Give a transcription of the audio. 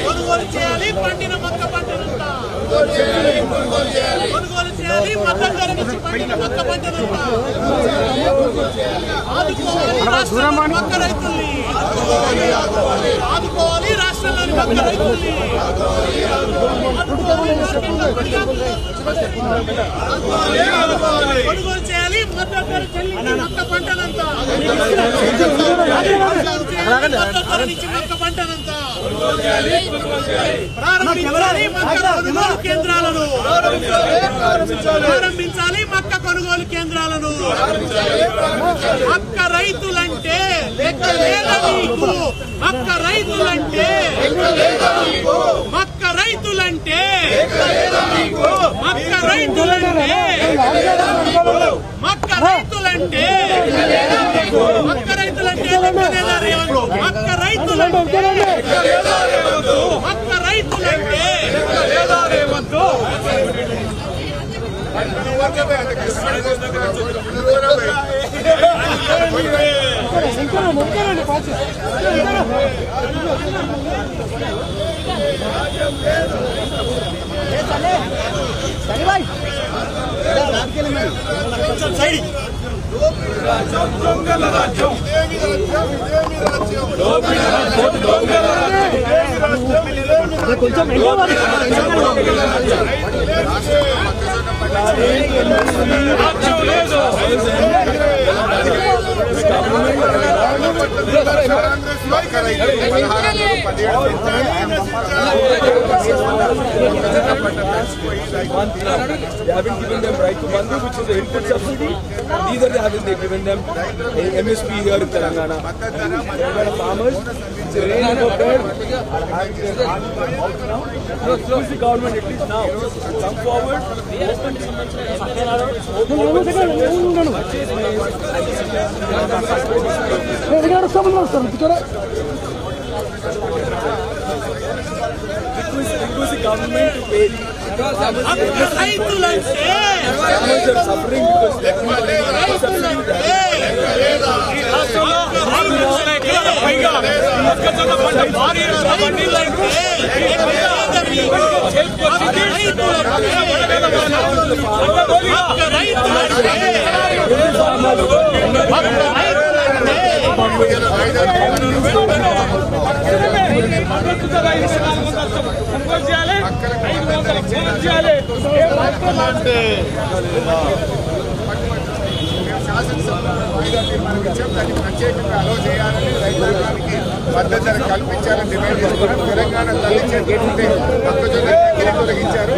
కొనుగోలు చేయాలి పండిన మొక్క పంటనంతా కొనుగోలు చేయాలి మద్దతు ధర నుంచి పండిన మొక్క పంటనంతా ఆదుకోవాలి రాష్ట్రంలోని మొక్క రైతుల్ని ఆదుకోవాలి రాష్ట్రంలోని మొక్క రైతుల్ని కొనుగోలు చేయాలి మద్దతు ధర చెల్లించి మొక్క పంటనంతా మద్దతు ధర నుంచి మొక్క పంటనంతా ప్రారంభించాలి మొక్క కొనుగోలు కేంద్రాలను ప్రారంభించాలి మొక్క కొనుగోలు కేంద్రాలను మొక్క రైతులంటే లెక్క లేదా మీకు మొక్క రైతులంటే మొక్క రైతులంటే మొక్క రైతులంటే మొక్క రేవంతు మొక్క రైతులంటే మొక్క రైతులంటే కొంచెం They haven't given them right to Bandhu, which is the input subsidy. Neither haven't they given them MSP here in Telangana. Telangana farmers, it's a rain over there. Use the government at least now. Come forward. Request the government to pay. Farmers are suffering because they దాన్ని ప్రత్యేకంగా అలో చేయాలని రైతాంగానికి మద్దతు ధర కల్పించాలని demand చేస్తున్నారు. తెలంగాణ తల్లించేటువంటి మొక్కజొన్న తొలగించారు.